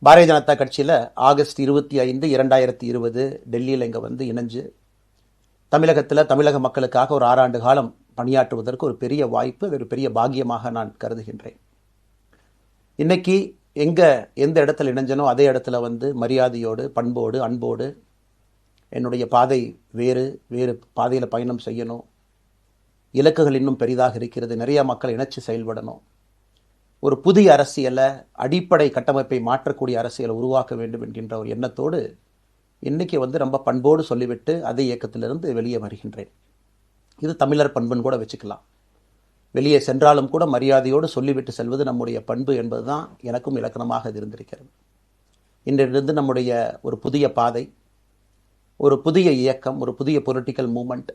பாரதிய ஜனதா கட்சியில் ஆகஸ்ட் 25, 2020 டெல்லியில் இங்கே வந்து இணைஞ்சு தமிழகத்தில் தமிழக மக்களுக்காக ஒரு 6 ஆண்டு காலம் பணியாற்றுவதற்கு ஒரு பெரிய வாய்ப்பு, அது ஒரு பெரிய பாக்கியமாக நான் கருதுகின்றேன். இன்னைக்கு எந்த இடத்துல இணைஞ்சனோ அதே இடத்துல வந்து மரியாதையோடு, பண்போடு, அன்போடு என்னுடைய பாதை வேறு பாதையில் பயணம் செய்யணும். இலக்குகள் இன்னும் பெரிதாக இருக்கிறது. நிறைய மக்கள் இணைச்சு செயல்படணும். ஒரு புதிய அரசியலை, அடிப்படை கட்டமைப்பை மாற்றக்கூடிய அரசியலை உருவாக்க வேண்டும் என்கின்ற ஒரு எண்ணத்தோடு இன்னைக்கு வந்து ரொம்ப பண்போடு சொல்லிவிட்டு அதே இயக்கத்திலிருந்து வெளியே வருகின்றேன். இது தமிழர் பண்புன்னு கூட வச்சுக்கலாம். வெளியே சென்றாலும் கூட மரியாதையோடு சொல்லிவிட்டு செல்வது நம்முடைய பண்பு என்பதுதான் எனக்கும் இலக்கணமாக இது இருந்திருக்கிறது. இன்றிலிருந்து நம்முடைய ஒரு புதிய பாதை, ஒரு புதிய இயக்கம், ஒரு புதிய பொலிட்டிக்கல் மூமெண்ட்,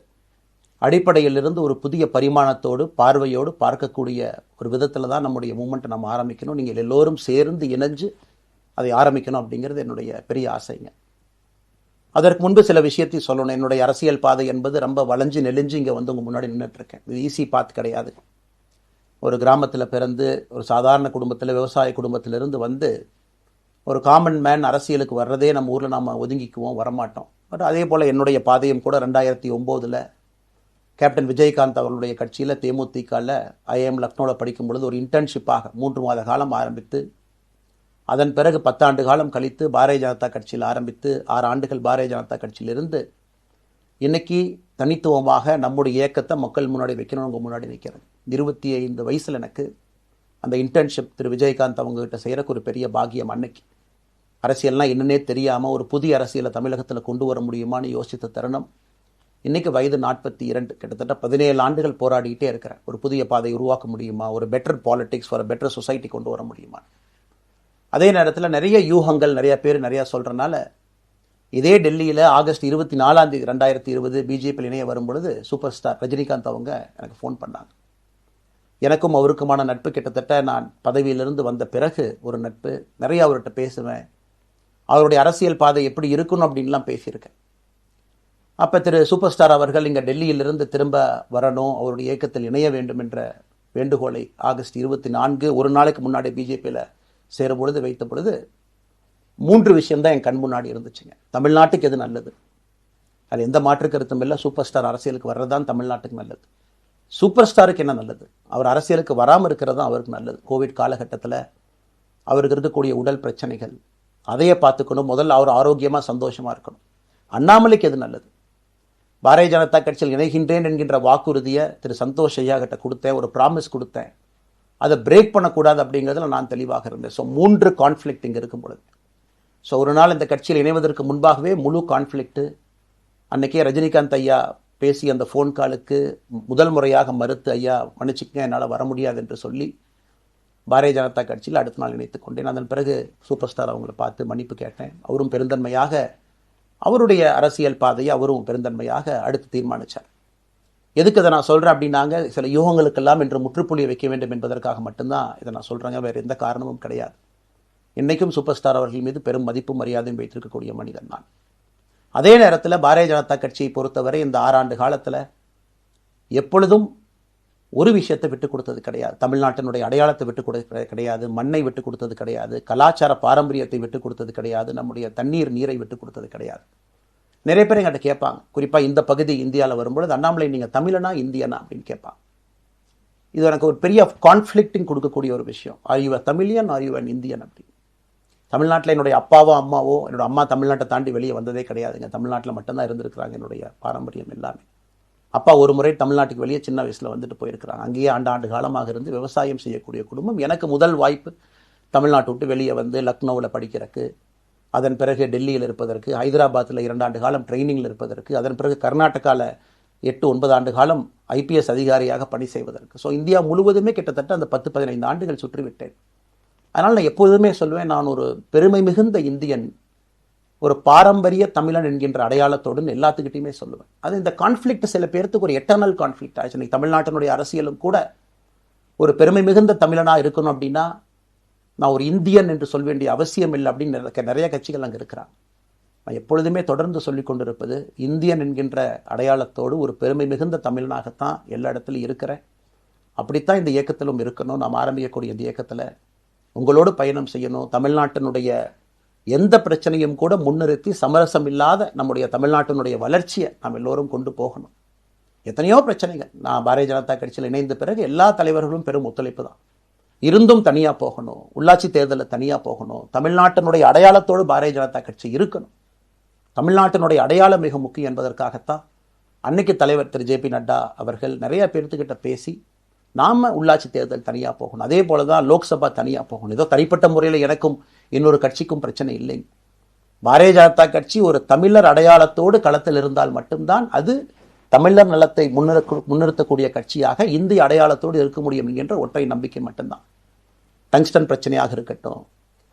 அடிப்படையிலிருந்து ஒரு புதிய பரிமாணத்தோடு, பார்வையோடு பார்க்கக்கூடிய ஒரு விதத்தில் தான் நம்முடைய மூமெண்ட்டை நம்ம ஆரம்பிக்கணும். நீங்கள் எல்லோரும் சேர்ந்து இணைஞ்சு அதை ஆரம்பிக்கணும் அப்படிங்கிறது என்னுடைய பெரிய ஆசைங்க. அதற்கு முன்பு சில விஷயத்தை சொல்லணும். என்னுடைய அரசியல் பாதை என்பது ரொம்ப வளைஞ்சு நெளிஞ்சு இங்கே வந்து உங்கள் முன்னாடி நின்றுட்டுருக்கேன். இது ஈஸி பாத் கிடையாது. ஒரு கிராமத்தில் பிறந்து ஒரு சாதாரண குடும்பத்தில், விவசாய குடும்பத்திலிருந்து வந்து ஒரு காமன் மேன் அரசியலுக்கு வர்றதே நம்ம ஊரில் நாம் ஒதுங்கிக்குவோம், வரமாட்டோம். பட் அதே போல் என்னுடைய பாதையும் கூட 2009 கேப்டன் விஜயகாந்த் அவர்களுடைய கட்சியில் தேமுதிகவில் ஐஎம் லக்னோவில் படிக்கும் பொழுது ஒரு இன்டர்ன்ஷிப்பாக 3 மாத காலம் ஆரம்பித்து, அதன் பிறகு 10 ஆண்டு காலம் கழித்து பாரதிய ஜனதா கட்சியில் ஆரம்பித்து 6 ஆண்டுகள் பாரதிய ஜனதா கட்சியிலிருந்து இன்னைக்கு தனித்துவமாக நம்முடைய இயக்கத்தை மக்கள் முன்னாடி வைக்கணும். உங்கள் முன்னாடி நிற்கிறேன். 25 வயசில் எனக்கு அந்த இன்டர்ன்ஷிப் திரு விஜயகாந்த் அவங்ககிட்ட செய்கிறக்கு ஒரு பெரிய பாக்கியம். அன்னைக்கு அரசியல்னால் என்னன்னே தெரியாமல் ஒரு புதிய அரசியலை தமிழகத்தில் கொண்டு வர முடியுமான்னு யோசித்த தருணம். இன்றைக்கி வயது 42, கிட்டத்தட்ட 17 ஆண்டுகள் போராடிக்கிட்டே இருக்கிறேன். ஒரு புதிய பாதை உருவாக்க முடியுமா, ஒரு பெட்டர் பாலிடிக்ஸ், ஒரு பெட்டர் சொசைட்டி கொண்டு வர முடியுமா. அதே நேரத்தில் நிறைய யூகங்கள், நிறைய பேர் நிறையா சொல்கிறனால இதே டெல்லியில் ஆகஸ்ட் 24, 2020 பிஜேபியில் இணைய வரும் பொழுது சூப்பர் ஸ்டார் ரஜினிகாந்த் அவங்க எனக்கு ஃபோன் பண்ணாங்க. எனக்கும் அவருக்குமான நட்பு கிட்டத்தட்ட நான் பதவியிலிருந்து வந்த பிறகு ஒரு நட்பு. நிறைய அவர்கிட்ட பேசுவேன். அவருடைய அரசியல் பாதை எப்படி இருக்கணும் அப்படின்லாம் பேசியிருக்கேன். அப்போ திரு சூப்பர் ஸ்டார் அவர்கள் இங்கே டெல்லியிலிருந்து திரும்ப வரணும், அவருடைய இயக்கத்தில் இணைய வேண்டும் என்ற வேண்டுகோளை ஆகஸ்ட் 24 ஒரு நாளைக்கு முன்னாடி பிஜேபியில் சேரும் பொழுது வைத்த பொழுது 3 விஷயம்தான் என் கண் முன்னாடி இருந்துச்சுங்க. தமிழ்நாட்டுக்கு எது நல்லது, அது எந்த மாற்று கருத்தும் இல்லை. சூப்பர் ஸ்டார் அரசியலுக்கு வர்றதுதான் தமிழ்நாட்டுக்கு நல்லது. சூப்பர் ஸ்டாருக்கு என்ன நல்லது, அவர் அரசியலுக்கு வராமல் இருக்கிறது தான் அவருக்கு நல்லது. கோவிட் காலகட்டத்தில் அவருக்கு இருக்கக்கூடிய உடல் பிரச்சனைகள், அதையே பார்த்துக்கணும். முதல்ல அவர் ஆரோக்கியமாக சந்தோஷமாக இருக்கணும். அண்ணாமலைக்கு எது நல்லது, பாரதிய ஜனதா கட்சியில் இணைகின்றேன் என்கின்ற வாக்குறுதியை திரு சந்தோஷ் ஐயா கிட்ட கொடுத்தேன், ஒரு ப்ராமிஸ் கொடுத்தேன். அதை பிரேக் பண்ணக்கூடாது அப்படிங்கிறதுல நான் தெளிவாக இருந்தேன். ஸோ 3 கான்ஃப்ளிக்ட் இங்கே இருக்கும் பொழுது, ஸோ ஒரு நாள் இந்த கட்சியில் இணைவதற்கு முன்பாகவே முழு கான்ஃப்ளிக்ட்டு. அன்றைக்கே ரஜினிகாந்த் ஐயா பேசி அந்த ஃபோன் காலுக்கு முதல் முறையாக மறுத்து, ஐயா மன்னிச்சுக்கங்க என்னால் வர முடியாது என்று சொல்லி பாரதிய ஜனதா கட்சியில் அடுத்த நாள் இணைத்துக் கொண்டேன். அதன் பிறகு சூப்பர் ஸ்டார் அவங்கள பார்த்து மன்னிப்பு கேட்டேன். அவரும் பெருந்தன்மையாக அவருடைய அரசியல் பாதையை அவரும் பெருந்தன்மையாக அடுத்து தீர்மானித்தார். எதுக்கு இதை நான் சொல்கிறேன் அப்படின்னாங்க, சில யூகங்களுக்கெல்லாம் என்று முற்றுப்புள்ளியை வைக்க வேண்டும் என்பதற்காக மட்டும்தான் இதை நான் சொல்கிறேங்க, வேறு எந்த காரணமும் கிடையாது. இன்றைக்கும் சூப்பர் ஸ்டார் அவர்கள் மீது பெரும் மதிப்பும் மரியாதையும் வைத்திருக்கக்கூடிய மனிதன் நான். அதே நேரத்தில் பாரதிய ஜனதா கட்சியை பொறுத்தவரை இந்த 6 ஆண்டு காலத்தில் எப்பொழுதும் ஒரு விஷயத்தை விட்டுக் கொடுத்தது கிடையாது. தமிழ்நாட்டினுடைய அடையாளத்தை விட்டுக் கொடுத்தது கிடையாது, மண்ணை விட்டுக் கொடுத்தது கிடையாது, கலாச்சார பாரம்பரியத்தை விட்டுக் கொடுத்தது கிடையாது, நம்முடைய நீரை விட்டுக் கொடுத்தது கிடையாது. நிறைய பேர் எங்கிட்ட கேட்பாங்க, குறிப்பாக இந்த பகுதி இந்தியாவில் வரும்பொழுது, அண்ணாமலை நீங்கள் தமிழனா இந்தியனா அப்படின்னு கேட்பாங்க. இது எனக்கு ஒரு பெரிய கான்ஃப்ளிக்டிங் கொடுக்கக்கூடிய ஒரு விஷயம். Are you a Tamilian, are you an Indian அப்படி. தமிழ்நாட்டில் என்னுடைய அப்பாவோ அம்மாவோ, என்னோட அம்மா தமிழ்நாட்டை தாண்டி வெளியே வந்ததே கிடையாதுங்க. தமிழ்நாட்டில் மட்டும்தான் இருந்திருக்கிறாங்க. என்னுடைய பாரம்பரியம் எல்லாமே. அப்பா ஒரு முறை தமிழ்நாட்டுக்கு வெளியே சின்ன வயசில் வந்துட்டு போயிருக்கிறாங்க. அங்கேயே ஆண்டு காலமாக இருந்து விவசாயம் செய்யக்கூடிய குடும்பம். எனக்கு முதல் வாய்ப்பு தமிழ்நாட்டை விட்டு வெளியே வந்து லக்னோவில் படிக்கிறதுக்கு, அதன் பிறகு டெல்லியில் இருப்பதற்கு, ஹைதராபாத்தில் 2 ஆண்டு காலம் ட்ரைனிங்கில் இருப்பதற்கு, அதன் பிறகு கர்நாடகாவில் 8-9 ஆண்டு காலம் ஐபிஎஸ் அதிகாரியாக பணி செய்வதற்கு. ஸோ இந்தியா முழுவதுமே கிட்டத்தட்ட அந்த 10-15 ஆண்டுகள் சுற்றிவிட்டேன். அதனால் நான் எப்போதுமே சொல்வேன், நான் ஒரு பெருமை மிகுந்த இந்தியன், ஒரு பாரம்பரிய தமிழன் என்கின்ற அடையாளத்தோடு எல்லாத்துக்கிட்டையுமே சொல்லுவேன். அது இந்த கான்ஃப்ளிக்ட் சில பேர்த்துக்கு ஒரு எட்டர்னல் கான்ஃப்ளிக்ட் ஆச்சு. இன்னைக்கு தமிழ்நாட்டினுடைய அரசியலும் கூட ஒரு பெருமை மிகுந்த தமிழனாக இருக்கணும் அப்படின்னா நான் ஒரு இந்தியன் என்று சொல்ல வேண்டிய அவசியம் இல்லை அப்படின்னு நிறைய கட்சிகள் அங்கே இருக்கிறாங்க. நான் எப்பொழுதுமே தொடர்ந்து சொல்லி கொண்டிருப்பது, இந்தியன் என்கின்ற அடையாளத்தோடு ஒரு பெருமை மிகுந்த தமிழனாகத்தான் எல்லா இடத்துலையும் இருக்கிறேன். அப்படித்தான் இந்த இயக்கத்திலும் இருக்கணும். நாம் ஆரம்பிக்கக்கூடிய இந்த இயக்கத்தில் உங்களோடு பயணம் செய்யணும். தமிழ்நாட்டினுடைய எந்த பிரச்சனையும் கூட முன்னிறுத்தி சமரசம் இல்லாத நம்முடைய தமிழ்நாட்டினுடைய வளர்ச்சியை நாம் எல்லோரும் கொண்டு போகணும். எத்தனையோ பிரச்சனைகள். நான் பாரதிய ஜனதா கட்சியில் இணைந்த பிறகு எல்லா தலைவர்களும் பெரும் ஒத்துழைப்பு தான். இருந்தும் தனியாக போகணும், உள்ளாட்சி தேர்தலில் தனியாக போகணும், தமிழ்நாட்டினுடைய அடையாளத்தோடு பாரதிய ஜனதா கட்சி இருக்கணும், தமிழ்நாட்டினுடைய அடையாளம் மிக முக்கியம் என்பதற்காகத்தான் அன்னைக்கு தலைவர் திரு ஜே.பி. நட்டா அவர்கள் நிறைய பேர்த்துக்கிட்ட பேசி நாம உள்ளாட்சி தேர்தல் தனியாக போகணும், அதே போல தான் லோக்சபா தனியாக போகணும். ஏதோ தனிப்பட்ட முறையில் எனக்கும் இன்னொரு கட்சிக்கும் பிரச்சனை இல்லைங்க. பாரதிய ஜனதா கட்சி ஒரு தமிழர் அடையாளத்தோடு களத்தில் இருந்தால் மட்டும்தான் அது தமிழர் நலத்தை முன்னிறுத்தக்கூடிய கட்சியாக இந்திய அடையாளத்தோடு இருக்க முடியும் என்கின்ற ஒற்றை நம்பிக்கை மட்டும்தான். டங்ஸ்டன் பிரச்சனையாக இருக்கட்டும்,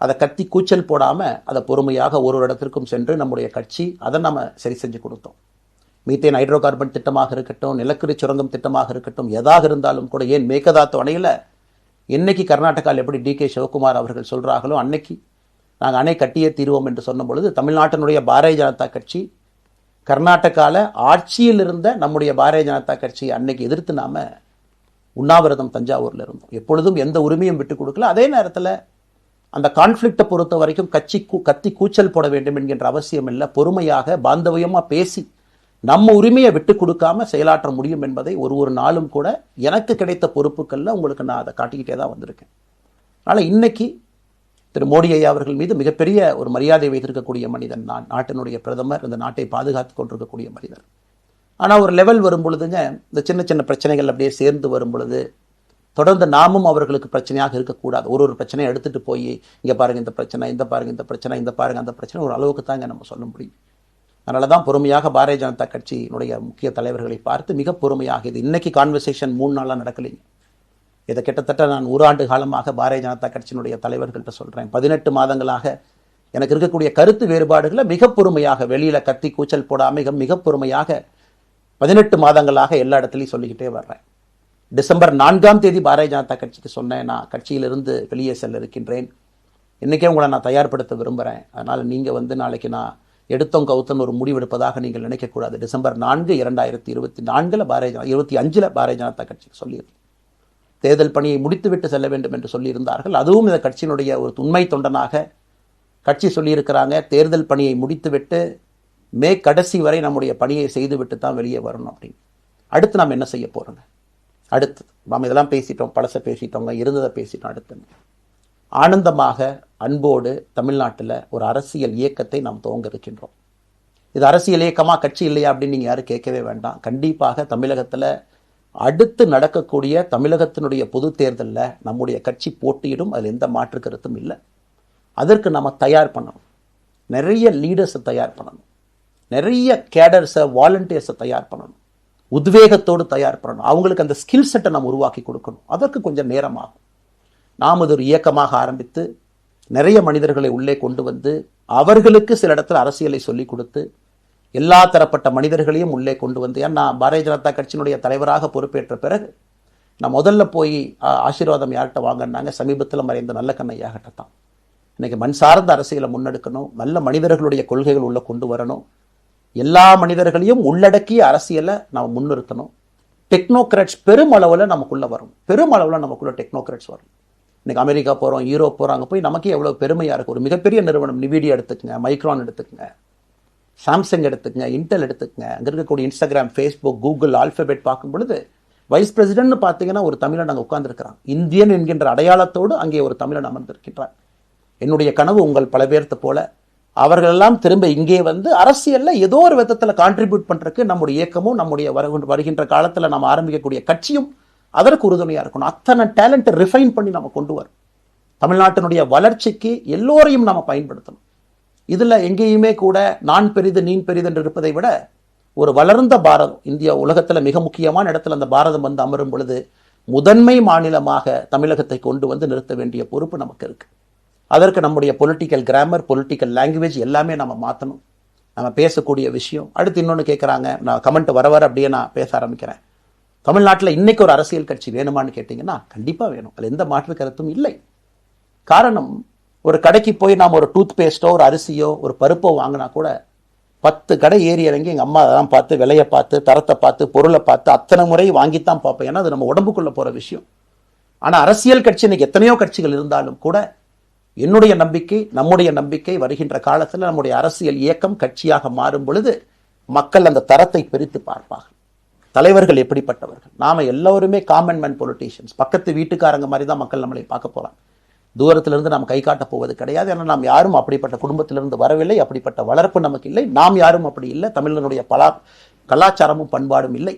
அதை கத்தி கூச்சல் போடாமல் அதை பொறுமையாக ஒரு இடத்திற்கும் சென்று நம்முடைய கட்சி அதை நம்ம சரி செஞ்சு கொடுத்தோம். மீத்தேன் ஹைட்ரோ கார்பன் திட்டமாக இருக்கட்டும், நிலக்கரி சுரங்கம் திட்டமாக இருக்கட்டும், எதாக இருந்தாலும் கூட, ஏன் மேகதாத்து அணையில் இன்னைக்கு கர்நாடகாவில் எப்படி டி.கே. சிவகுமார் அவர்கள் சொல்கிறார்களோ அன்னைக்கு நாங்கள் அணை கட்டியே தீர்வோம் என்று சொன்ன பொழுது தமிழ்நாட்டினுடைய பாரதிய ஜனதா கட்சி கர்நாடகாவில் ஆட்சியில் இருந்த நம்முடைய பாரதிய ஜனதா கட்சியை அன்னைக்கு எதிர்த்து நாம உண்ணாவிரதம் தஞ்சாவூரில் இருந்தோம். எப்பொழுதும் எந்த உரிமையும் விட்டு கொடுக்கல. அதே நேரத்தில் அந்த கான்ஃப்ளிக்டை பொறுத்த வரைக்கும் கத்தி கூச்சல் போட வேண்டும் என்கின்ற அவசியம் இல்லை. பொறுமையாக பாந்தவியமாக பேசி நம்ம உரிமையை விட்டு கொடுக்காம செயலாற்ற முடியும் என்பதை ஒரு நாளும் கூட எனக்கு கிடைத்த பொறுப்புகளில் உங்களுக்கு நான் அதை காட்டிக்கிட்டே தான் வந்திருக்கேன். அதனால் இன்னைக்கு திரு மோடி ஐயா அவர்கள் மீது மிகப்பெரிய ஒரு மரியாதை வைத்திருக்கக்கூடிய மனிதன் நான். நாட்டினுடைய பிரதமர், இந்த நாட்டை பாதுகாத்து கொண்டிருக்கக்கூடிய மனிதர். ஆனால் ஒரு லெவல் வரும் பொழுதுங்க, இந்த சின்ன சின்ன பிரச்சனைகள் அப்படியே சேர்ந்து வரும் பொழுது தொடர்ந்து நாமும் அவர்களுக்கு பிரச்சனையாக இருக்கக்கூடாது. ஒரு பிரச்சனையை எடுத்துகிட்டு போய் இங்கே பாருங்கள் இந்த பிரச்சனை, இந்த பாருங்கள் இந்த பிரச்சனை, இந்த பாருங்கள் அந்த பிரச்சனை, ஒரு அளவுக்கு தாங்க நம்ம சொல்ல முடியும். அதனால தான் பொறுமையாக பாரதிய ஜனதா கட்சியினுடைய முக்கிய தலைவர்களை பார்த்து மிக பொறுமையாக, இது இன்னைக்கு கான்வர்சேஷன் 3 நாளாக நடக்கலைங்க. இதை கிட்டத்தட்ட நான் 1 ஆண்டு காலமாக பாரதிய ஜனதா கட்சியினுடைய தலைவர்கள்ட்ட சொல்கிறேன். 18 மாதங்களாக எனக்கு இருக்கக்கூடிய கருத்து வேறுபாடுகளை மிக பொறுமையாக, வெளியில் கத்தி கூச்சல் போடாமல் மிக பொறுமையாக 18 மாதங்களாக எல்லா இடத்துலையும் சொல்லிக்கிட்டே வர்றேன். டிசம்பர் 4ஆம் தேதி பாரதிய ஜனதா கட்சிக்கு சொன்னேன், நான் கட்சியிலிருந்து வெளியே செல்ல இருக்கின்றேன், இன்றைக்கே உங்களை நான் தயார்படுத்த விரும்புகிறேன், அதனால் நீங்கள் நாளைக்கு நான் எடுத்தோம் கவுத்தன் ஒரு முடிவெடுப்பதாக நீங்கள் நினைக்கக்கூடாது. டிசம்பர் 4, 2024 25 பாரதிய ஜனதா கட்சிக்கு சொல்லியிருக்கேன். தேர்தல் பணியை முடித்துவிட்டு செல்ல வேண்டும் என்று சொல்லியிருந்தார்கள். அதுவும் இந்த கட்சியினுடைய ஒரு உண்மை தொண்டனாக கட்சி சொல்லியிருக்கிறாங்க, தேர்தல் பணியை முடித்துவிட்டு மே கடைசி வரை நம்முடைய பணியை செய்துவிட்டு தான் வெளியே வரணும் அப்படின்னு. அடுத்து நாம் என்ன செய்ய போகிறோங்க? அடுத்து நாம் இதெல்லாம் பேசிட்டோம், பழசை பேசிட்டோங்க, இருந்ததை பேசிட்டோம். அடுத்து ஆனந்தமாக அன்போடு தமிழ்நாட்டில் ஒரு அரசியல் இயக்கத்தை நாம் துவங்க இருக்கின்றோம். இது அரசியல் இயக்கமாக கட்சி இல்லையா அப்படின்னு நீங்கள் யாரும் கேட்கவே வேண்டாம். கண்டிப்பாக தமிழகத்தில் அடுத்து நடக்கக்கூடிய தமிழகத்தினுடைய பொது தேர்தலில் நம்முடைய கட்சி போட்டியிடும், அதில் எந்த மாற்று கருத்தும் இல்லை. அதற்கு நம்ம தயார் பண்ணணும், நிறைய லீடர்ஸை தயார் பண்ணணும், நிறைய கேடர்ஸை வாலண்டியர்ஸை தயார் பண்ணணும், உத்வேகத்தோடு தயார் பண்ணணும், அவங்களுக்கு அந்த ஸ்கில் செட்டை நம்ம உருவாக்கி கொடுக்கணும். அதற்கு கொஞ்சம் நேரமாகும். நாம் அது ஒரு இயக்கமாக ஆரம்பித்து நிறைய மனிதர்களை உள்ளே கொண்டு வந்து அவர்களுக்கு சில இடத்துல அரசியலை சொல்லிக் கொடுத்து எல்லா தரப்பட்ட மனிதர்களையும் உள்ளே கொண்டு வந்து, ஏன்னா பாரதிய ஜனதா கட்சியினுடைய தலைவராக பொறுப்பேற்ற பிறகு நான் முதல்ல போய் ஆசீர்வாதம் யார்கிட்ட வாங்கினாங்க, சமீபத்தில் மறைந்த நல்ல கண்ணையாகிட்ட தான். இன்னைக்கு மண் சார்ந்த அரசியலை முன்னெடுக்கணும், நல்ல மனிதர்களுடைய கொள்கைகள் உள்ள கொண்டு வரணும், எல்லா மனிதர்களையும் உள்ளடக்கிய அரசியலை நாம் முன்னிறுத்தணும். டெக்னோக்ராட்ஸ் பெருமளவில் நமக்குள்ளே வரும், பெருமளவில் நமக்குள்ள டெக்னோக்ராட்ஸ் வரும். இன்னைக்கு அமெரிக்கா போகிறோம், யூரோப் போகிறோம், அங்கே போய் நமக்கே எவ்வளோ பெருமையாக இருக்குது. ஒரு மிகப்பெரிய நிறுவனம் நிவிடியா எடுத்துக்கங்க, மைக்ரான் எடுத்துக்கங்க, சாம்சங் எடுத்துக்கங்க, இன்டெல் எடுத்துக்கங்க, அங்கே இருக்கக்கூடிய இன்ஸ்டாகிராம், ஃபேஸ்புக், கூகுள், ஆல்ஃபபெட் பார்க்கும் பொழுது வைஸ் பிரசிடென்ட்னு பார்த்தீங்கன்னா ஒரு தமிழன் அங்கே உட்கார்ந்துருக்கிறான். இந்தியன் என்கின்ற அடையாளத்தோடு அங்கே ஒரு தமிழன் அமர்ந்திருக்கின்றான். என்னுடைய கனவு உங்கள் பல பேர்த்த போல அவர்களெல்லாம் திரும்ப இங்கே வந்து அரசியலில் ஏதோ ஒரு விதத்தில் கான்ட்ரிபியூட் பண்ணுறதுக்கு நம்முடைய இயக்கமும் நம்முடைய வருகின்ற காலத்தில் நம்ம ஆரம்பிக்கக்கூடிய கட்சியும் அதற்கு உறுதுணையாக இருக்கணும். அத்தனை டேலண்ட்டை ரிஃபைன் பண்ணி நம்ம கொண்டு வரும். தமிழ்நாட்டினுடைய வளர்ச்சிக்கு எல்லோரையும் நம்ம பயன்படுத்தணும். இதில் எங்கேயுமே கூட நான் பெரிது நீ பெரிது என்று இருப்பதை விட ஒரு வளர்ந்த பாரதம், இந்தியா உலகத்தில் மிக முக்கியமான இடத்துல அந்த பாரதம் வந்து அமரும் பொழுது முதன்மை மாநிலமாக தமிழகத்தை கொண்டு வந்து நிறுத்த வேண்டிய பொறுப்பு நமக்கு இருக்கு. அதற்கு நம்முடைய பொலிட்டிக்கல் கிராமர், பொலிட்டிக்கல் லாங்குவேஜ் எல்லாமே நம்ம மாற்றணும். நம்ம பேசக்கூடிய விஷயம். அடுத்து இன்னொன்று கேட்குறாங்க, நான் கமெண்ட் வர அப்படியே நான் பேச ஆரம்பிக்கிறேன். தமிழ்நாட்டில் இன்னைக்கு ஒரு அரசியல் கட்சி வேணுமான்னு கேட்டிங்கன்னா கண்டிப்பாக வேணும், அதில் எந்த மாற்று கருத்தும் இல்லை. காரணம், ஒரு கடைக்கு போய் நாம் ஒரு டூத் பேஸ்ட்டோ ஒரு அரிசியோ ஒரு பருப்போ வாங்கினா கூட 10 கடை ஏறி இறங்கி எங்கள் அம்மா அதெல்லாம் பார்த்து விலையை பார்த்து தரத்தை பார்த்து பொருளை பார்த்து அத்தனை முறை வாங்கித்தான் பார்ப்பேன். ஏன்னா அது நம்ம உடம்புக்குள்ளே போகிற விஷயம். ஆனால் அரசியல் கட்சி இன்னைக்கு எத்தனையோ கட்சிகள் இருந்தாலும் கூட என்னுடைய நம்பிக்கை, நம்முடைய நம்பிக்கை, வருகின்ற காலத்தில் நம்முடைய அரசியல் இயக்கம் கட்சியாக மாறும் பொழுது மக்கள் அந்த தரத்தை பிரித்து பார்ப்பார்கள். தலைவர்கள் எப்படிப்பட்டவர்கள்? நாம எல்லோருமே காமன் மேன் பொலிட்டீஷியன்ஸ். பக்கத்து வீட்டுக்காரங்க மாதிரி தான் மக்கள் நம்மளை பார்க்க போறாங்க. தூரத்திலிருந்து நாம் கை காட்ட போவது கிடையாது. ஏன்னா நாம் யாரும் அப்படிப்பட்ட குடும்பத்திலிருந்து வரவில்லை, அப்படிப்பட்ட வளர்ப்பு நமக்கு இல்லை, நாம் யாரும் அப்படி இல்லை, தமிழனுடைய கலாச்சாரமும் பண்பாடும் இல்லை.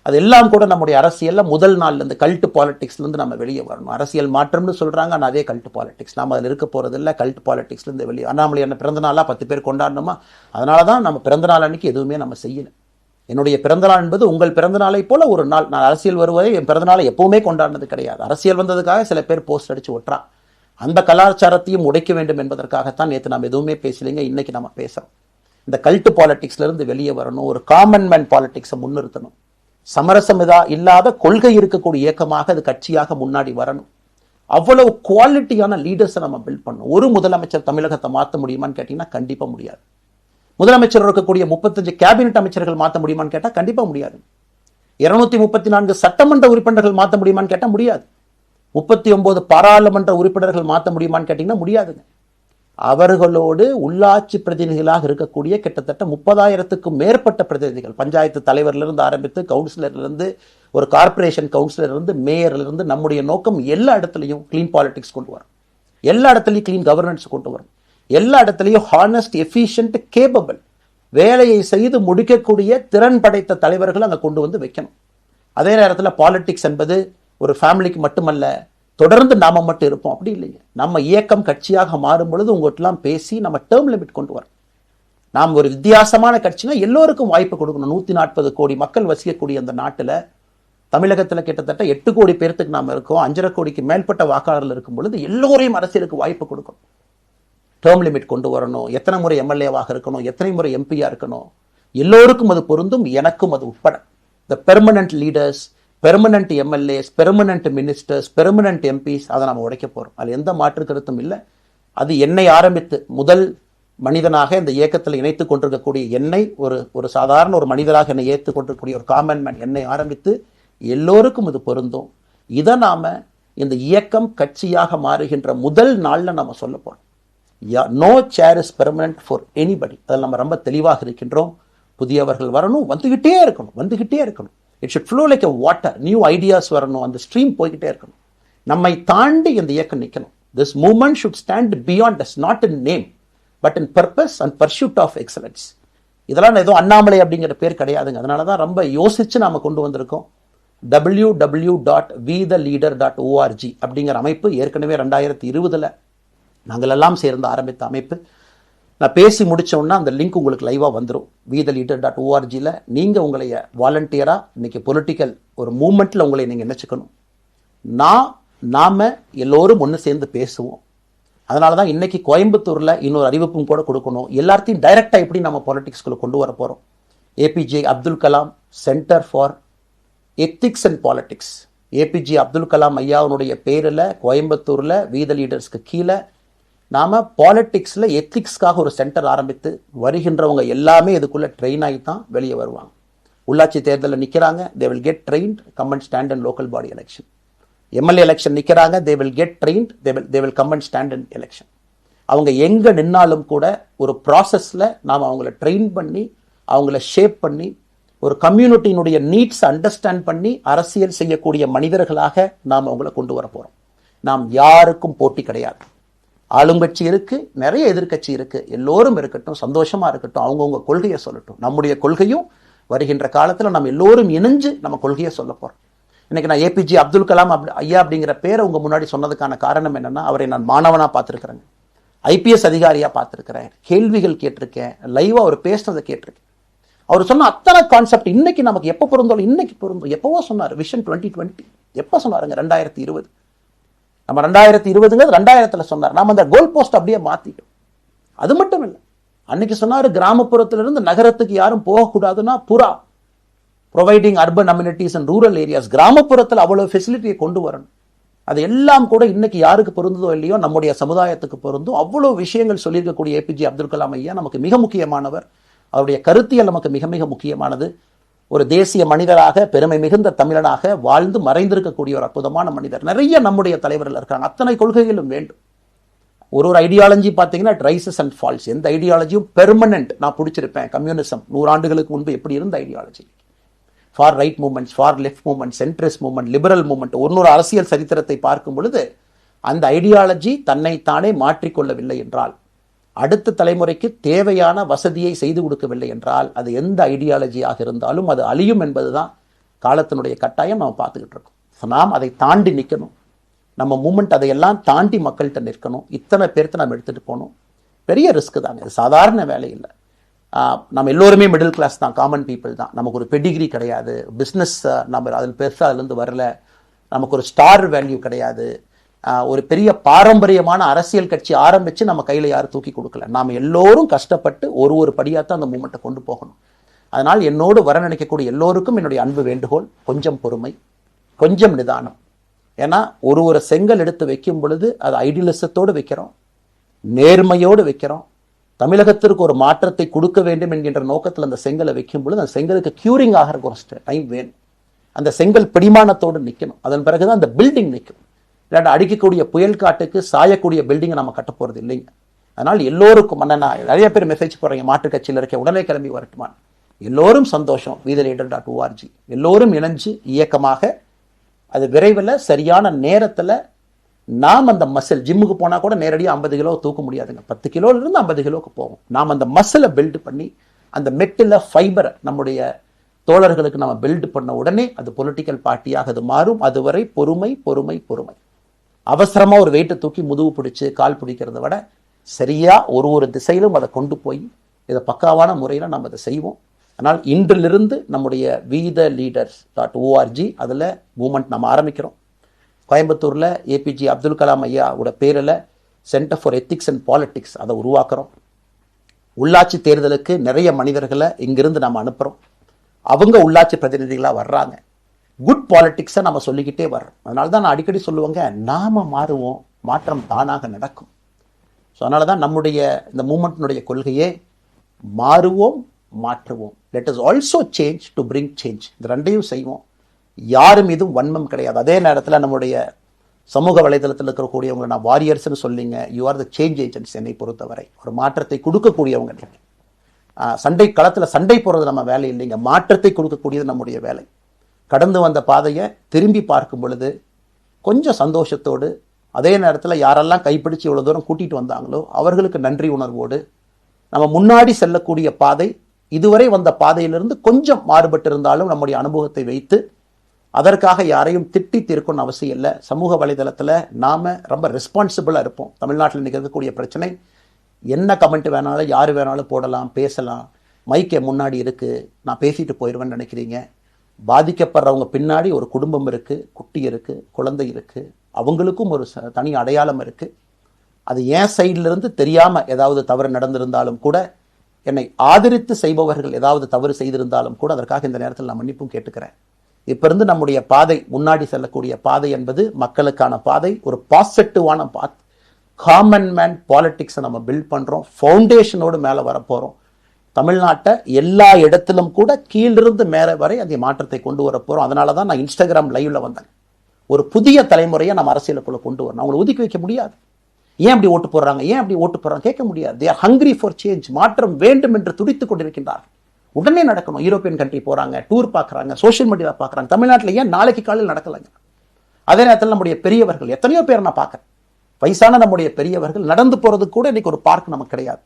அதெல்லாம் கூட நம்முடைய அரசியல்ல முதல் நாள்ல இருந்து கல்ட் பாலிடிக்ஸ்ல இருந்து நம்ம வெளியே வரணும். அரசியல் மாற்றம்னு சொல்றாங்க, ஆனால் அதே கல்ட் பாலிடிக்ஸ். நாம அதில் இருக்க போறது இல்லை. கல்ட் பாலிடிக்ஸ்ல இருந்து வெளியே. அண்ணாமலை என்ன பிறந்த நாளா 10 பேர் கொண்டாடணுமா? அதனாலதான் நம்ம பிறந்த நாள் அன்னைக்கு எதுவுமே நம்ம செய்யல. என்னுடைய பிறந்தநாள் என்பது உங்கள் பிறந்தநாளை போல ஒரு நாள். நான் அரசியல் வருவதை என் பிறந்தநாளை எப்பவுமே கொண்டாடினது கிடையாது. அரசியல் வந்ததுக்காக சில பேர் போஸ்ட் அடிச்சு ஒட்டுறான். அந்த கலாச்சாரத்தையும் உடைக்க வேண்டும் என்பதற்காகத்தான் நேற்று நம்ம எதுவுமே பேசலைங்க, இன்னைக்கு நம்ம பேசுறோம். இந்த கல்ட் பாலிடிக்ஸ்ல இருந்து வெளியே வரணும். ஒரு காமன் மேன் பாலிடிக்ஸை முன்னிறுத்தணும். சமரசம் இல்லாத கொள்கை இருக்கக்கூடிய இயக்கமாக அது கட்சியாக முன்னாடி வரணும். அவ்வளவு குவாலிட்டியான லீடர்ஸை நம்ம பில்ட் பண்ணணும். ஒரு முதலமைச்சர் தமிழகத்தை மாற்ற முடியுமான்னு கேட்டீங்கன்னா கண்டிப்பா முடியாது. முதலமைச்சர் இருக்கக்கூடிய 35 கேபினெட் அமைச்சர்கள் மாற்ற முடியுமான்னு கேட்டா கண்டிப்பா முடியாது. 234 சட்டமன்ற உறுப்பினர்கள் மாற்ற முடியுமான்னு கேட்டா முடியாது. 39 பாராளுமன்ற உறுப்பினர்கள் மாற்ற முடியுமான்னு கேட்டீங்கன்னா முடியாதுங்க. அவர்களோடு உள்ளாட்சி பிரதிநிதிகளாக இருக்கக்கூடிய கிட்டத்தட்ட 30,000க்கும் மேற்பட்ட பிரதிநிதிகள், பஞ்சாயத்து தலைவரிலிருந்து ஆரம்பித்து கவுன்சிலர்லேருந்து ஒரு கார்பரேஷன் கவுன்சிலர்லேருந்து மேயர்லேருந்து, நம்முடைய நோக்கம் எல்லா இடத்துலையும் கிளீன் பாலிடிக்ஸ் கொண்டு வரும், எல்லா இடத்துலையும் கிளீன் கவர்னன்ஸ் கொண்டு வரும், எல்லா இடத்துலையும் ஹானஸ்ட், எஃபிஷியன்ட், கேப்பபிள், வேலையை செய்து முடிக்கக்கூடிய திறன் படைத்த தலைவர்கள் அங்கே கொண்டு வந்து வைக்கணும். அதே நேரத்தில் பாலிடிக்ஸ் என்பது ஒரு ஃபேமிலிக்கு மட்டுமல்ல, தொடர்ந்து நாம மட்டும் இருப்போம் அப்படி இல்லைங்க. நம்ம இயக்கம் கட்சியாக மாறும் பொழுது உங்கள்கிட்டலாம் பேசி நம்ம டேர்ம் லிமிட் கொண்டு வரோம். நாம் ஒரு வித்தியாசமான கட்சினா எல்லோருக்கும் வாய்ப்பு கொடுக்கணும். 140 கோடி மக்கள் வசிக்கக்கூடிய அந்த நாட்டில், தமிழகத்தில் கிட்டத்தட்ட 8 கோடி பேர்த்துக்கு நாம் இருக்கோம். 5.5 கோடிக்கு மேற்பட்ட வாக்காளர்கள் இருக்கும் பொழுது எல்லோரையும் அரசியலுக்கு வாய்ப்பு கொடுக்கணும். டேர்ம் லிமிட் கொண்டு வரணும். எத்தனை முறை எம்எல்ஏவாக இருக்கணும், எத்தனை முறை எம்பியா இருக்கணும், எல்லோருக்கும் அது பொருந்தும், எனக்கும் அது உட்பட. The permanent leaders, permanent MLAs, permanent ministers, permanent MPs, அதை நம்ம உடைக்க போறோம். அது எந்த மாற்று கருத்தும் இல்லை. அது என்னை ஆரம்பித்து முதல் மனிதனாக இந்த இயக்கத்தில் இணைத்துக் கொண்டிருக்கக்கூடிய என்னை, ஒரு சாதாரண ஒரு மனிதராக என்னை ஏற்றுக் கொண்டிருக்கக்கூடிய ஒரு காமன் மேன் என்னை ஆரம்பித்து எல்லோருக்கும் இது பொருந்தும். இதை நாம இந்த இயக்கம் கட்சியாக மாறுகின்ற முதல் நாள்ல நம்ம சொல்ல போறோம். No chair is permanent for anybody. அதில் நம்ம ரொம்ப தெளிவாக இருக்கின்றோம். புதியவர்கள் வரணும், வந்துகிட்டே இருக்கணும். It should flow like a water. New ideas வரணும், அந்த ஸ்ட்ரீம் போய்கிட்டே இருக்கணும். நம்மை தாண்டி இந்த இயக்கம் நிற்கணும். This movement should stand beyond us, not in name but in purpose and pursuit of excellence. இதெல்லாம் ஏதோ அண்ணாமலை அப்படிங்கிற பேர் கிடையாதுங்க. அதனால தான் ரொம்ப யோசிச்சு நாம கொண்டு வந்திருக்கோம். www.vetheleader.org அப்படிங்கிற அமைப்பு ஏற்கனவே 2020 நாங்கள் எல்லாம் சேர்ந்து ஆரம்பித்த அமைப்பு. நான் பேசி முடிச்சோன்னா அந்த லிங்க் உங்களுக்கு லைவாக வந்துடும். vetheleader.org நீங்கள் உங்களை வாலண்டியராக இன்னைக்கு பொலிட்டிக்கல் ஒரு மூமெண்ட்டில் உங்களை நீங்கள் நினைச்சுக்கணும். நாம எல்லோரும் ஒன்று சேர்ந்து பேசுவோம். அதனால தான் இன்னைக்கு கோயம்புத்தூரில் இன்னொரு அறிவிப்பும் கூட கொடுக்கணும். எல்லாத்தையும் டைரக்டாக எப்படி நம்ம பாலிடிக்ஸ்குள்ளே கொண்டு வர போகிறோம். APJ Abdul Kalam centre for ethics and politics, APJ Abdul Kalam ஐயாவுடைய பேரில் கோயம்புத்தூரில் வீத லீடர்ஸ்க்கு கீழே நாம பாலிடிக்ஸ்ல எத்திக்ஸ்க்காக ஒரு சென்டர் ஆரம்பித்து வருகின்றவங்க எல்லாமே இதுக்குள்ள ட்ரெயின் ஆகி தான் வெளியே வருவாங்க. உள்ளாட்சி தேர்தலில் நிற்கிறாங்க, they will get trained, come and stand in local body election. MLA election நிற்கிறாங்க, they will get trained, they will come and stand in election. அவங்க எங்க நின்னாலும் கூட ஒரு ப்ராசஸ்ல நாம் அவங்கள ட்ரெயின் பண்ணி, அவங்கள ஷேப் பண்ணி, ஒரு கம்யூனிட்டியினுடைய நீட்ஸ் அண்டர்ஸ்டாண்ட் பண்ணி அரசியல் செய்யக்கூடிய மனிதர்களாக நாம் அவங்கள கொண்டு வர போறோம். நாம் யாருக்கும் போட்டி கிடையாது. ஆளுங்கட்சி இருக்கு, நிறைய எதிர்கட்சி இருக்கு, எல்லோரும் இருக்கட்டும், சந்தோஷமா இருக்கட்டும், அவங்கவுங்க கொள்கையை சொல்லட்டும். நம்முடைய கொள்கையும் வருகின்ற காலத்தில் நம்ம எல்லோரும் இணைஞ்சு நம்ம கொள்கையை சொல்ல போறோம். இன்னைக்கு நான் ஏபிஜே அப்துல் கலாம் ஐயா அப்படிங்கிற பேரை உங்க முன்னாடி சொன்னதுக்கான காரணம் என்னன்னா, அவரை நான் மாணவனா பார்த்திருக்கிறேன், ஐபிஎஸ் அதிகாரியா பார்த்திருக்கிறேன், கேள்விகள் கேட்டிருக்கேன், லைவா அவர் பேசினதை கேட்டிருக்கேன். அவர் சொன்ன அத்தனை கான்செப்ட் இன்னைக்கு நமக்கு எப்போ பொருந்தோம், இன்னைக்கு பொருந்தும். எப்பவோ சொன்னார் விஷன் 2020, எப்போ சொன்னாருங்க? 2020. நம்ம 2020 2000 சொன்னார். நாம அந்த கோல் போஸ்ட் அப்படியே மாத்திட்டோம். அது மட்டும் இல்லை, அன்னைக்கு சொன்னாரு கிராமப்புறத்திலிருந்து நகரத்துக்கு யாரும் போகக்கூடாதுன்னா புறா providing urban amenities and rural areas, கிராமப்புறத்தில் அவ்வளவு ஃபெசிலிட்டியை கொண்டு வரணும். அது எல்லாம் கூட இன்னைக்கு யாருக்கு பொருந்ததோ இல்லையோ நம்முடைய சமுதாயத்துக்கு பொருந்தும். அவ்வளவு விஷயங்கள் சொல்லியிருக்கக்கூடிய ஏபிஜே அப்துல் கலாம் ஐயா நமக்கு மிக முக்கியமானவர். அவருடைய கருத்தியல் நமக்கு மிக மிக முக்கியமானது. ஒரு தேசிய மனிதராக, பெருமை மிகுந்த தமிழனாக வாழ்ந்து மறைந்திருக்கக்கூடிய ஒரு அற்புதமான மனிதர். நிறைய நம்முடைய தலைவர்கள் இருக்காங்க. அத்தனை கொள்கைகளும் வேண்டும். ஒரு ஐடியாலஜி பார்த்தீங்கன்னா இட் ரைசஸ் அண்ட் ஃபால்ஸ். எந்த ஐடியாலஜியும் பெர்மனன்ட் நான் பிடிச்சிருப்பேன். கம்யூனிசம் 100 ஆண்டுகளுக்கு முன்பு எப்படி இருந்த ideology, for right movements, for left movement, centrist movement, liberal movement, ஒரு அரசியல் சரித்திரத்தை பார்க்கும் பொழுது அந்த ஐடியாலஜி தன்னைத்தானே மாற்றிக்கொள்ளவில்லை என்றால், அடுத்த தலைமுறைக்கு தேவையான வசதியை செய்து கொடுக்கவில்லை என்றால், அது எந்த ஐடியாலஜியாக இருந்தாலும் அது அழியும் என்பதுதான் காலத்தினுடைய கட்டாயம் நம்ம பார்த்துக்கிட்டு இருக்கோம். நாம் அதை தாண்டி நிற்கணும். நம்ம மூமெண்ட் அதையெல்லாம் தாண்டி மக்கள்கிட்ட நிற்கணும். இத்தனை பேர்த்த நம்ம எடுத்துகிட்டு போகணும். பெரிய ரிஸ்க் தாங்க, இது சாதாரண வேலை இல்லை. நம்ம எல்லோருமே மிடில் கிளாஸ் தான், காமன் பீப்புள் தான். நமக்கு ஒரு பெடிகிரி கிடையாது, பிஸ்னஸ் நம்ம அதில் பெருசாக அதுலேருந்து வரல, நமக்கு ஒரு ஸ்டார் வேல்யூ கிடையாது, ஒரு பெரிய பாரம்பரியமான அரசியல் கட்சி ஆரம்பித்து நம்ம கையில் யாரும் தூக்கி கொடுக்கல. நாம் எல்லோரும் கஷ்டப்பட்டு ஒரு படியாக தான் அந்த மூமெண்ட்டை கொண்டு போகணும். அதனால் என்னோடு வர நினைக்கக்கூடிய எல்லோருக்கும் என்னுடைய அன்பு வேண்டுகோள், கொஞ்சம் பொறுமை, கொஞ்சம் நிதானம். ஏன்னா ஒரு செங்கல் எடுத்து வைக்கும் பொழுது அது ஐடியலிசத்தோடு வைக்கிறோம், நேர்மையோடு வைக்கிறோம். தமிழகத்திற்கு ஒரு மாற்றத்தை கொடுக்க வேண்டும் என்கின்ற நோக்கத்தில் அந்த செங்கலை வைக்கும் பொழுது அந்த செங்கலுக்கு கியூரிங் ஆகிறதுக்கு ஒரு டைம் வேணும். அந்த செங்கல் பிடிமானத்தோடு நிற்கணும். அதன் பிறகுதான் அந்த பில்டிங் நிற்கும். இல்லாட்ட அடிக்கக்கூடிய புயல் காட்டுக்கு சாயக்கூடிய பில்டிங்கை நம்ம கட்ட போகிறது இல்லைங்க. அதனால் எல்லோருக்கும் நிறைய பேர் மெசேஜ் போடுறீங்க, மாற்றுக் கட்சியில் இருக்க உடனே கிளம்பி வரட்டுமா. எல்லோரும் சந்தோஷம். wetheLeader.org எல்லோரும் இணைஞ்சு இயக்கமாக அது விரைவில் சரியான நேரத்தில் நாம் அந்த மசில், ஜிம்முக்கு போனால் கூட நேரடியாக 50 கிலோ தூக்க முடியாதுங்க, 10 கிலோலேருந்து 50 கிலோக்கு போகும். நாம் அந்த மசிலை பில்டு பண்ணி அந்த மெட்டில் ஃபைபரை நம்முடைய தோழர்களுக்கு நம்ம பில்டு பண்ண உடனே அது பொலிட்டிக்கல் பார்ட்டியாக அது மாறும். அதுவரை பொறுமை பொறுமை பொறுமை. அவசரமாக ஒரு வெயிட்டை தூக்கி முதுகு பிடிச்சி கால் பிடிக்கிறத விட சரியாக ஒரு திசையிலும் அதை கொண்டு போய் இதை பக்காவான முறையில் நம்ம அதை செய்வோம். அதனால் இன்றிலிருந்து நம்முடைய wetheLeaders.org அதில் மூமெண்ட் நம்ம ஆரம்பிக்கிறோம். கோயம்புத்தூரில் ஏபிஜே அப்துல் கலாம் ஐயாவோட பேரில் centre for ethics and politics அதை உருவாக்குறோம். உள்ளாட்சி தேர்தலுக்கு நிறைய மனிதர்களை இங்கிருந்து நம்ம அனுப்புகிறோம். அவங்க உள்ளாட்சி பிரதிநிதிகளாக வர்றாங்க. குட் பாலிட்டிக்ஸை நம்ம சொல்லிக்கிட்டே வர்றோம். அதனால தான் நான் அடிக்கடி சொல்லுவாங்க, நாம மாறுவோம், மாற்றம் தானாக நடக்கும். ஸோ அதனால தான் நம்முடைய இந்த மூமெண்ட்டினுடைய கொள்கையே மாறுவோம், மாற்றுவோம். Let us also change to bring change. இந்த ரெண்டையும் செய்வோம். யாரும் இதுவும் வன்மம் கிடையாது. அதே நேரத்தில் நம்முடைய சமூக வலைதளத்தில் இருக்கக்கூடியவங்களை நான் வாரியர்ஸ்னு சொல்லிங்க, you are the change agents. என்னை பொறுத்தவரை ஒரு மாற்றத்தை கொடுக்கக்கூடியவங்க நீங்கள். சண்டை களத்தில் சண்டை போடுறது நம்ம வேலை இல்லைங்க, மாற்றத்தை கொடுக்கக்கூடியது நம்முடைய வேலை. கடந்து வந்த பாதையை திரும்பி பார்க்கும் பொழுது கொஞ்சம் சந்தோஷத்தோடு, அதே நேரத்தில் யாரெல்லாம் கைப்பிடிச்சு இவ்வளோ தூரம் கூட்டிகிட்டு வந்தாங்களோ அவர்களுக்கு நன்றி உணர்வோடு, நம்ம முன்னாடி செல்லக்கூடிய பாதை இதுவரை வந்த பாதையிலிருந்து கொஞ்சம் மாறுபட்டு இருந்தாலும் நம்முடைய அனுபவத்தை வைத்து அதற்காக யாரையும் திட்டி தீர்க்கணும்னு அவசியம் இல்லை. சமூக வலைதளத்தில் நாம் ரொம்ப ரெஸ்பான்சிபிளாக இருப்போம். தமிழ்நாட்டில் நிகழக்கூடிய பிரச்சனை, என்ன கமெண்ட் வேணாலும் யார் வேணாலும் போடலாம், பேசலாம். மைக்கே முன்னாடி இருக்குது, நான் பேசிட்டு போயிடுவேன்னு நினைக்கிறீங்க. பாதிக்கப்படுறவங்க பின்னாடி ஒரு குடும்பம் இருக்குது, குட்டி இருக்குது, குழந்தை இருக்குது, அவங்களுக்கும் ஒரு தனி அடையாளம் இருக்குது. அது என் சைட்லேருந்து தெரியாமல் ஏதாவது தவறு நடந்திருந்தாலும் கூட, என்னை ஆதரித்து செய்பவர்கள் ஏதாவது தவறு செய்திருந்தாலும் கூட அதற்காக இந்த நேரத்தில் நான் மன்னிப்பும் கேட்டுக்கிறேன். இப்போ இருந்து நம்முடைய பாதை, முன்னாடி செல்லக்கூடிய பாதை என்பது மக்களுக்கான பாதை, ஒரு பாசிட்டிவான பாத். காமன் மேன் பாலிட்டிக்ஸை நம்ம பில்ட் பண்ணுறோம், ஃபவுண்டேஷனோடு மேலே வரப்போகிறோம். தமிழ்நாட்டை எல்லா இடத்திலும் கூட கீழிருந்து மேலே வரை அந்த மாற்றத்தை கொண்டு வர போகிறோம். அதனால தான் நான் இன்ஸ்டாகிராம் லைவ்ல வந்தேன். ஒரு புதிய தலைமுறையை நம்ம அரசியலுக்குள்ள கொண்டு வரணும். அவங்களை ஒதுக்கி வைக்க முடியாது. ஏன் அப்படி ஓட்டு போடுறாங்க, ஏன் அப்படி ஓட்டு போடுறாங்க கேட்க முடியாது. They are hungry for change. மாற்றம் வேண்டும் என்று துடித்துக் கொண்டிருக்கின்றார். உடனே நடக்கணும். யூரோப்பியன் கண்ட்ரி போறாங்க, டூர் பார்க்குறாங்க, சோஷியல் மீடியா பார்க்குறாங்க. தமிழ்நாட்டில் ஏன் நாளைக்கு காலையில் நடக்கலைங்க? அதே நேரத்தில் நம்முடைய பெரியவர்கள் எத்தனையோ பேர் நான் பார்க்குறேன். வயசான நம்முடைய பெரியவர்கள் நடந்து போறது கூட இன்னைக்கு ஒரு பார்க் நமக்கு கிடையாது.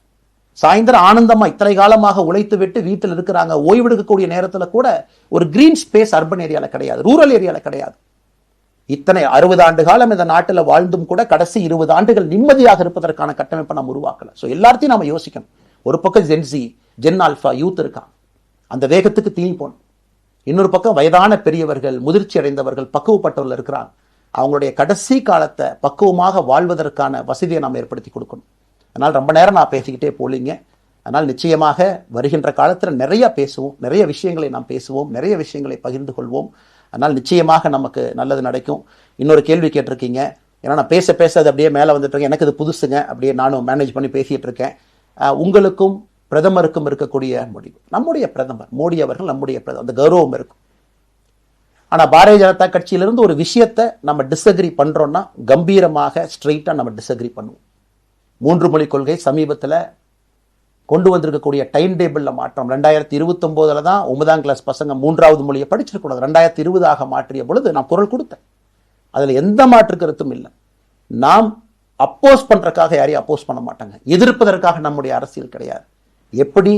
சாயந்தரம் ஆனந்தமா இத்தனை காலமாக உழைத்து விட்டு வீட்டில் இருக்கிறாங்க. ஓய்வெடுக்கக்கூடிய நேரத்தில் கூட ஒரு கிரீன் ஸ்பேஸ் அர்பன் ஏரியால கிடையாது, ரூரல் ஏரியால கிடையாது. இத்தனை 60 ஆண்டு காலம் இந்த நாட்டில் வாழ்ந்தும் கூட கடைசி 20 ஆண்டுகள் நிம்மதியாக இருப்பதற்கான கட்டமைப்பை நம்ம உருவாக்கல. ஸோ எல்லாத்தையும் நம்ம யோசிக்கணும். ஒரு பக்கம் ஜென்சி, ஜென் ஆல்ஃபா யூத் இருக்கான், அந்த வேகத்துக்கு தீனி போகணும். இன்னொரு பக்கம் வயதான பெரியவர்கள், முதிர்ச்சி அடைந்தவர்கள், பக்குவப்பட்டவர்கள் இருக்கிறாங்க. அவங்களுடைய கடைசி காலத்தை பக்குவமாக வாழ்வதற்கான வசதியை நாம் ஏற்படுத்தி கொடுக்கணும். அதனால் ரொம்ப நேரம் நான் பேசிக்கிட்டே போலிங்க. அதனால் நிச்சயமாக வருகின்ற காலத்தில் நிறைய பேசுவோம், நிறைய விஷயங்களை நாம் பேசுவோம், நிறைய விஷயங்களை பகிர்ந்து கொள்வோம். அதனால் நிச்சயமாக நமக்கு நல்லது நடக்கும். இன்னொரு கேள்வி கேட்டிருக்கீங்க, ஏன்னா நான் பேச பேச அது அப்படியே மேலே வந்துட்டு இருக்கேன். எனக்கு இது புதுசுங்க, அப்படியே நானும் மேனேஜ் பண்ணி பேசிகிட்டு இருக்கேன். உங்களுக்கும் பிரதமருக்கும் இருக்கக்கூடிய முடிவு, நம்முடைய பிரதமர் மோடி அவர்கள் நம்முடைய பிரதமர், அந்த கௌரவம் இருக்கும். ஆனால் பாரதிய ஜனதா கட்சியிலிருந்து ஒரு விஷயத்தை நம்ம டிஸ்அக்ரி பண்ணுறோன்னா கம்பீரமாக ஸ்ட்ரெயிட்டாக நம்ம டிஸ்அக்ரி பண்ணுவோம். 3 மொழி கொள்கை சமீபத்தில் கொண்டு வந்திருக்கக்கூடிய டைம் டேபிளில் மாற்றம் 2029 தான் 9ஆம் கிளாஸ் பசங்க 3வது மொழியை படிச்சிருக்கூடாது, 2020 மாற்றிய பொழுது நான் குரல் கொடுத்தேன். அதில் எந்த மாற்று கருத்தும் இல்லை. நாம் அப்போஸ் பண்றதுக்காக யாரையும் அப்போஸ் பண்ண மாட்டாங்க, எதிர்ப்பதற்காக நம்முடைய அரசியல் கிடையாது. எப்படி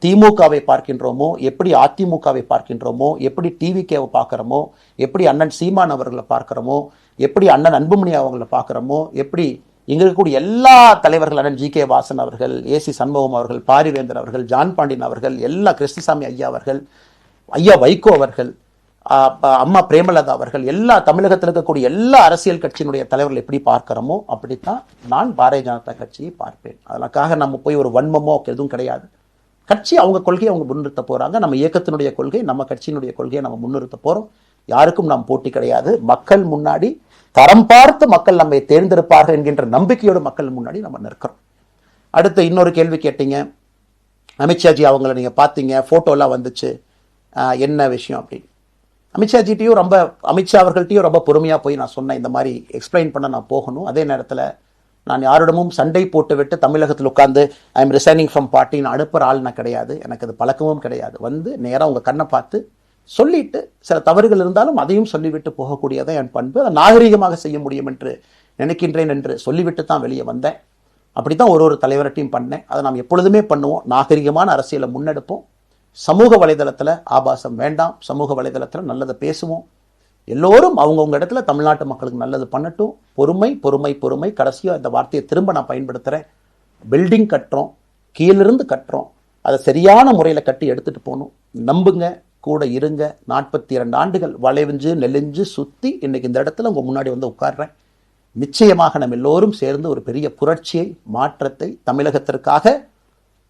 திமுகவை பார்க்கின்றோமோ, எப்படி அதிமுகவை பார்க்கின்றோமோ, எப்படி டிவிகேவை பார்க்கிறோமோ, எப்படி அண்ணன் சீமான் அவர்களை பார்க்கிறோமோ, எப்படி அண்ணன் அன்புமணி அவர்களை பார்க்கிறோமோ, எப்படி இங்க இருக்கக்கூடிய எல்லா தலைவர்கள், அண்ணன் ஜி கே வாசன் அவர்கள், ஏசி சண்முகம் அவர்கள், பாரிவேந்தர் அவர்கள், ஜான் பாண்டியன் அவர்கள், எல்லா கிருஷ்ணசாமி ஐயா அவர்கள், ஐயா வைகோ அவர்கள், அம்மா பிரேமலதா அவர்கள், எல்லா தமிழகத்தில் இருக்கக்கூடிய எல்லா அரசியல் கட்சியினுடைய தலைவர்கள் எப்படி பார்க்கிறோமோ அப்படித்தான் நான் பாரதிய ஜனதா கட்சியை பார்ப்பேன். அதற்காக நம்ம போய் ஒரு வன்மமோ எதுவும் கிடையாது. கட்சி அவங்க கொள்கையை அவங்க முன்னிறுத்த போறாங்க. நம்ம இயக்கத்தினுடைய கொள்கை, நம்ம கட்சியினுடைய கொள்கையை நம்ம முன்னிறுத்த போறோம். யாருக்கும் நாம் போட்டி கிடையாது. மக்கள் முன்னாடி தரம் பார்த்து மக்கள் நம்மை தேர்ந்தெடுப்பார்கள் என்கின்ற நம்பிக்கையோடு மக்கள் முன்னாடி நம்ம நிற்கிறோம். அடுத்து இன்னொரு கேள்வி கேட்டீங்க, அமித்ஷாஜி அவங்கள நீங்க பார்த்தீங்க, போட்டோலாம் வந்துச்சு, என்ன விஷயம் அப்படின்னு. அமித்ஷாஜிட்டையும் அமித்ஷா அவர்கள்ட்டையும் ரொம்ப பொறுமையாக போய் நான் சொன்னேன், இந்த மாதிரி எக்ஸ்பிளைன் பண்ண நான் போகணும். அதே நேரத்தில் நான் யாரிடமும் சண்டை போட்டு விட்டு தமிழகத்தில் உட்காந்து ஐ எம் ரிசைனிங் ஃப்ரம் பார்ட்டின்னு அனுப்புகிற ஆள் நான் கிடையாது. எனக்கு அது பழக்கமும் கிடையாது. வந்து நேராக உங்கள் கண்ணை பார்த்து சொல்லிட்டு, சில தவறுகள் இருந்தாலும் அதையும் சொல்லிவிட்டு போகக்கூடியதான் என் பண்பு. அதை நாகரிகமாக செய்ய முடியும் என்று நினைக்கின்றேன் என்று சொல்லிவிட்டு தான் வெளியே வந்தேன். அப்படி தான் ஒரு தலைவர்கிட்டையும் பண்ணேன். அதை நாம் எப்பொழுதுமே பண்ணுவோம். நாகரிகமான அரசியலை முன்னெடுப்போம். சமூக வலைதளத்தில் ஆபாசம் வேண்டாம். சமூக வலைதளத்தில் நல்லதை பேசுவோம். எல்லோரும் அவங்கவுங்க இடத்துல தமிழ்நாட்டு மக்களுக்கு நல்லது பண்ணட்டும். பொறுமை பொறுமை பொறுமை. கடைசியாக இந்த வார்த்தையை திரும்ப நான் பயன்படுத்துகிறேன். பில்டிங் கட்டுறோம், கீழிருந்து கட்டுறோம், அதை சரியான முறையில் கட்டி எடுத்துகிட்டு போகணும். நம்புங்க, கூட இருங்க. 42 ஆண்டுகள் வளைவிஞ்சு நெலிஞ்சு சுற்றி இன்னைக்கு இந்த இடத்துல உங்கள் முன்னாடி வந்து உட்கார்றேன். நிச்சயமாக நம்ம எல்லோரும் சேர்ந்து ஒரு பெரிய புரட்சியை, மாற்றத்தை தமிழகத்திற்காக,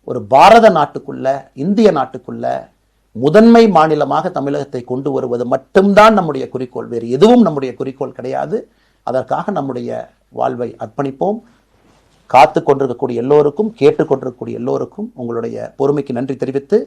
ஒரு பாரத நாட்டுக்குள்ள, இந்திய நாட்டுக்குள்ள முதன்மை மாநிலமாக தமிழகத்தை கொண்டு வருவது மட்டும்தான் நம்முடைய குறிக்கோள். வேறு எதுவும் நம்முடைய குறிக்கோள் கிடையாது. அதற்காக நம்முடைய வாழ்வை அர்ப்பணிப்போம். காத்து கொண்டிருக்கக்கூடிய எல்லோருக்கும், கேட்டுக்கொண்டிருக்கக்கூடிய எல்லோருக்கும் உங்களுடைய பொறுமைக்கு நன்றி தெரிவித்து